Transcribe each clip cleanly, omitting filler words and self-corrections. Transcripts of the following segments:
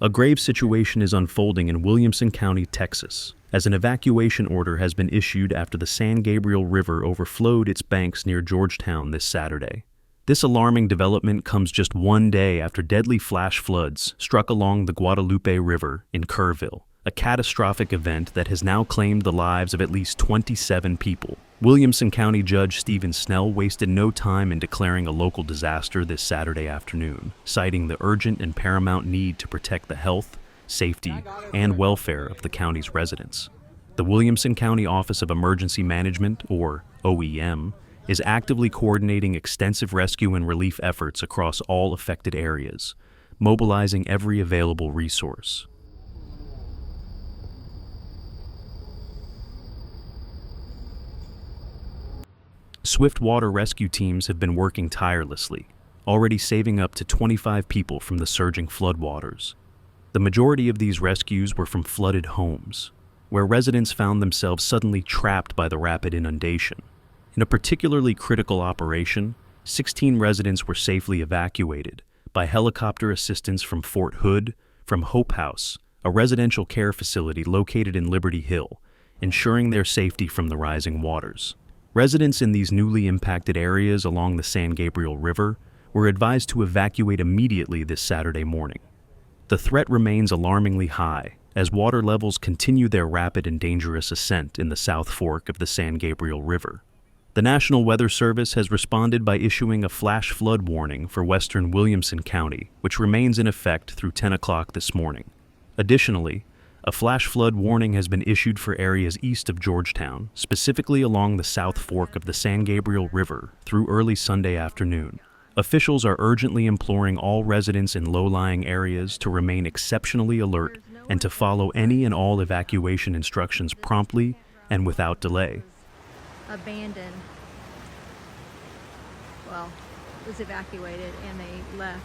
A grave situation is unfolding in Williamson County, Texas, as an evacuation order has been issued after the San Gabriel River overflowed its banks near Georgetown this Saturday. This alarming development comes just one day after deadly flash floods struck along the Guadalupe River in Kerrville, a catastrophic event that has now claimed the lives of at least 27 people. Williamson County Judge Stephen Snell wasted no time in declaring a local disaster this Saturday afternoon, citing the urgent and paramount need to protect the health, safety, and welfare of the county's residents. The Williamson County Office of Emergency Management, or OEM, is actively coordinating extensive rescue and relief efforts across all affected areas, mobilizing every available resource. Swift water rescue teams have been working tirelessly, already saving up to 25 people from the surging floodwaters. The majority of these rescues were from flooded homes, where residents found themselves suddenly trapped by the rapid inundation. In a particularly critical operation, 16 residents were safely evacuated by helicopter assistance from Fort Hood, from Hope House, a residential care facility located in Liberty Hill, ensuring their safety from the rising waters. Residents in these newly impacted areas along the San Gabriel River were advised to evacuate immediately this Saturday morning. The threat remains alarmingly high as water levels continue their rapid and dangerous ascent in the South Fork of the San Gabriel River. The National Weather Service has responded by issuing a flash flood warning for western Williamson County, which remains in effect through 10 o'clock this morning. Additionally, a flash flood warning has been issued for areas east of Georgetown, specifically along the South Fork of the San Gabriel River, through early Sunday afternoon. Officials are urgently imploring all residents in low-lying areas to remain exceptionally alert and to follow any and all evacuation instructions promptly and without delay. Abandoned. Well, was evacuated and they left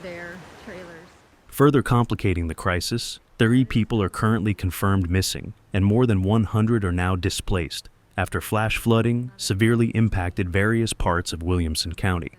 their trailers. Further complicating the crisis, 30 people are currently confirmed missing, and more than 100 are now displaced after flash flooding severely impacted various parts of Williamson County.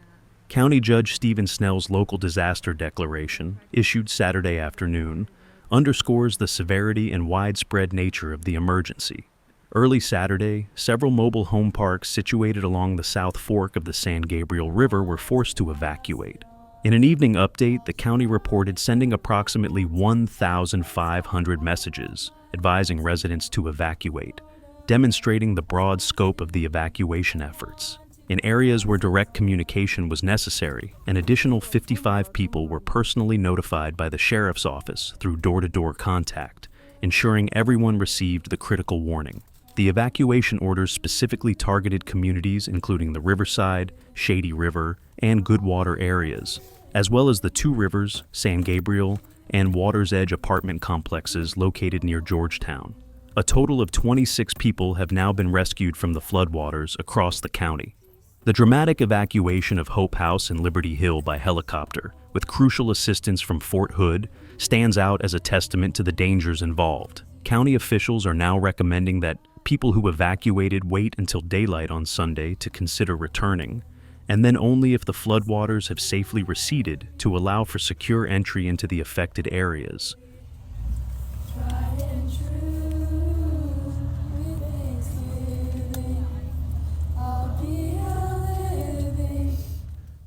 County Judge Stephen Snell's local disaster declaration, issued Saturday afternoon, underscores the severity and widespread nature of the emergency. Early Saturday, several mobile home parks situated along the South Fork of the San Gabriel River were forced to evacuate. In an evening update, the county reported sending approximately 1,500 messages advising residents to evacuate, demonstrating the broad scope of the evacuation efforts. In areas where direct communication was necessary, an additional 55 people were personally notified by the sheriff's office through door-to-door contact, ensuring everyone received the critical warning. The evacuation orders specifically targeted communities including the Riverside, Shady River, and Goodwater areas, as well as the two rivers, San Gabriel, and Water's Edge apartment complexes located near Georgetown. A total of 26 people have now been rescued from the floodwaters across the county. The dramatic evacuation of Hope House and Liberty Hill by helicopter, with crucial assistance from Fort Hood, stands out as a testament to the dangers involved. County officials are now recommending that people who evacuated wait until daylight on Sunday to consider returning, and then only if the floodwaters have safely receded to allow for secure entry into the affected areas.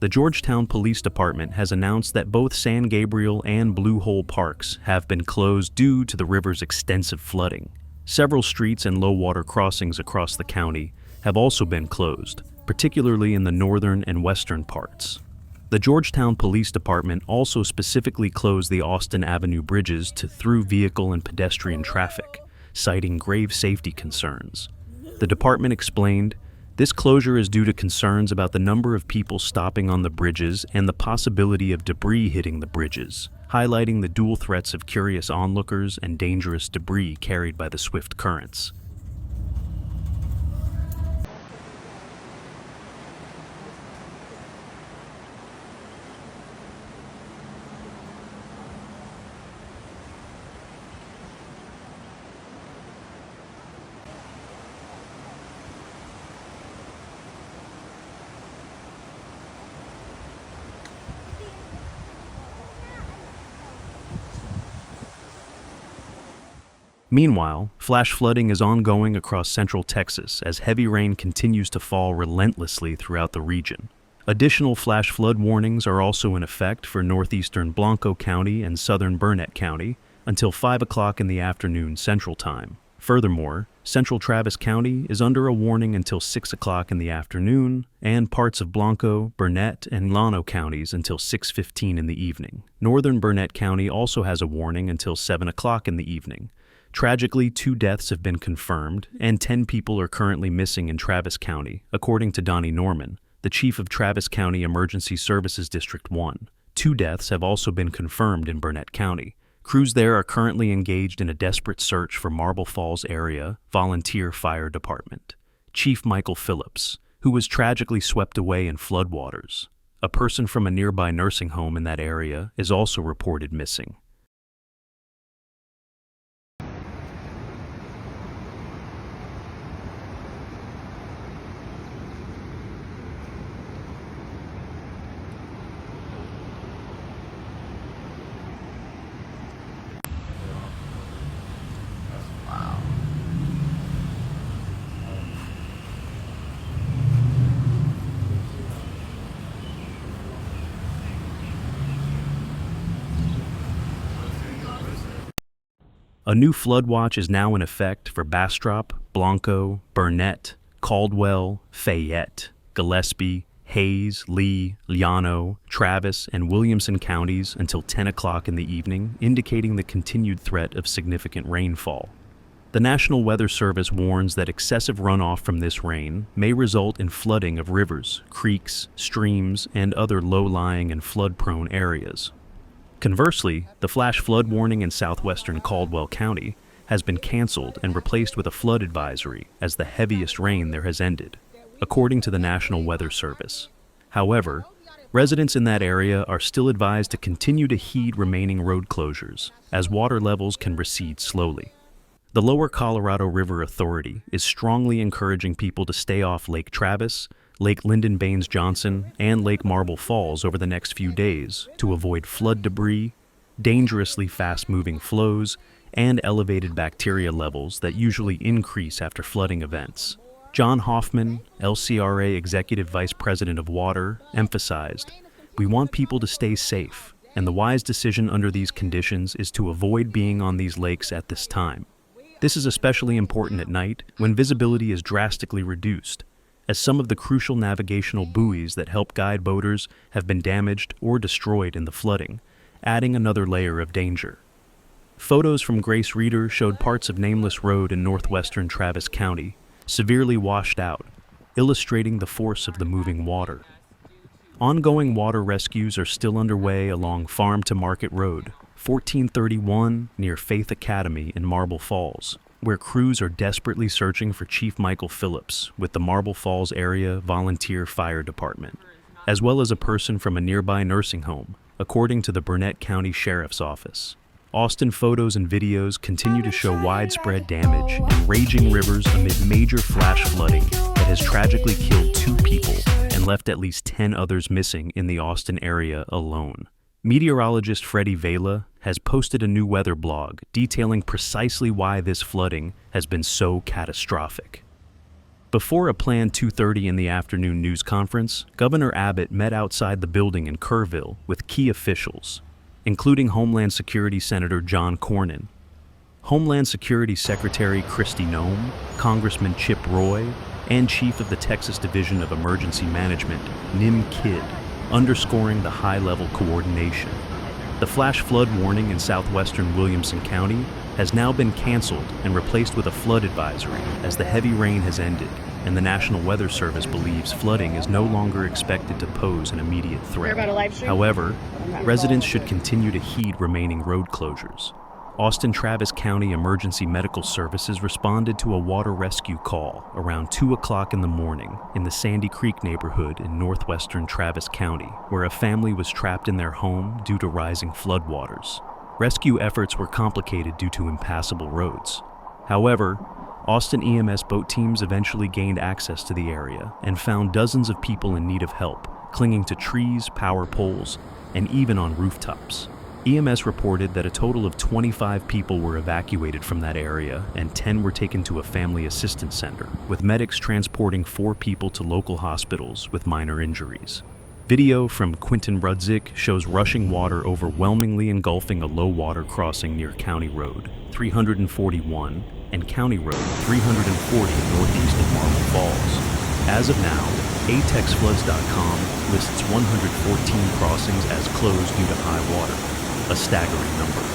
The Georgetown Police Department has announced that both San Gabriel and Blue Hole parks have been closed due to the river's extensive flooding. Several streets and low-water crossings across the county have also been closed, particularly in the northern and western parts. The Georgetown Police Department also specifically closed the Austin Avenue bridges to through vehicle and pedestrian traffic, citing grave safety concerns. The department explained, "This closure is due to concerns about the number of people stopping on the bridges and the possibility of debris hitting the bridges, highlighting the dual threats of curious onlookers and dangerous debris carried by the swift currents." Meanwhile, flash flooding is ongoing across central Texas as heavy rain continues to fall relentlessly throughout the region. Additional flash flood warnings are also in effect for northeastern Blanco County and southern Burnett County until 5 o'clock in the afternoon Central Time. Furthermore, central Travis County is under a warning until 6 o'clock in the afternoon, and parts of Blanco, Burnett, and Llano counties until 6:15 in the evening. Northern Burnett County also has a warning until 7 o'clock in the evening. Tragically, 2 deaths have been confirmed, and 10 people are currently missing in Travis County, according to Donnie Norman, the chief of Travis County Emergency Services District 1. 2 deaths have also been confirmed in Burnett County. Crews there are currently engaged in a desperate search for Marble Falls Area Volunteer Fire Department. Chief Michael Phillips, who was tragically swept away in floodwaters. A person from a nearby nursing home in that area is also reported missing. A new flood watch is now in effect for Bastrop, Blanco, Burnett, Caldwell, Fayette, Gillespie, Hayes, Lee, Llano, Travis, and Williamson counties until 10 o'clock in the evening, indicating the continued threat of significant rainfall. The National Weather Service warns that excessive runoff from this rain may result in flooding of rivers, creeks, streams, and other low-lying and flood-prone areas. Conversely, the flash flood warning in southwestern Caldwell County has been canceled and replaced with a flood advisory as the heaviest rain there has ended, according to the National Weather Service. However, residents in that area are still advised to continue to heed remaining road closures, as water levels can recede slowly. The Lower Colorado River Authority is strongly encouraging people to stay off Lake Travis, Lake Lyndon Baines Johnson, and Lake Marble Falls over the next few days to avoid flood debris, dangerously fast-moving flows, and elevated bacteria levels that usually increase after flooding events. John Hoffman, LCRA Executive Vice President of Water, emphasized, "We want people to stay safe, and the wise decision under these conditions is to avoid being on these lakes at this time. This is especially important at night when visibility is drastically reduced, as some of the crucial navigational buoys that help guide boaters have been damaged or destroyed in the flooding, adding another layer of danger." Photos from Grace Reader showed parts of Nameless Road in northwestern Travis County, severely washed out, illustrating the force of the moving water. Ongoing water rescues are still underway along Farm to Market Road, 1431 near Faith Academy in Marble Falls, where crews are desperately searching for Chief Michael Phillips with the Marble Falls Area Volunteer Fire Department, as well as a person from a nearby nursing home, according to the Burnett County Sheriff's Office. Austin photos and videos continue to show widespread damage and raging rivers amid major flash flooding that has tragically killed 2 people and left at least 10 others missing in the Austin area alone. Meteorologist Freddie Vela has posted a new weather blog detailing precisely why this flooding has been so catastrophic. Before a planned 2:30 in the afternoon news conference, Governor Abbott met outside the building in Kerrville with key officials, including Homeland Security Senator John Cornyn, Homeland Security Secretary Kristi Noem, Congressman Chip Roy, and Chief of the Texas Division of Emergency Management, Nim Kidd, underscoring the high-level coordination. The flash flood warning in southwestern Williamson County has now been canceled and replaced with a flood advisory as the heavy rain has ended, and the National Weather Service believes flooding is no longer expected to pose an immediate threat. However, residents should continue to heed remaining road closures. Austin Travis County Emergency Medical Services responded to a water rescue call around 2 o'clock in the morning in the Sandy Creek neighborhood in northwestern Travis County, where a family was trapped in their home due to rising floodwaters. Rescue efforts were complicated due to impassable roads. However, Austin EMS boat teams eventually gained access to the area and found dozens of people in need of help, clinging to trees, power poles, and even on rooftops. EMS reported that a total of 25 people were evacuated from that area and 10 were taken to a family assistance center, with medics transporting 4 people to local hospitals with minor injuries. Video from Quinton Rudzik shows rushing water overwhelmingly engulfing a low water crossing near County Road 341 and County Road 340 northeast of Marble Falls. As of now, atexfloods.com lists 114 crossings as closed due to high water, a staggering number.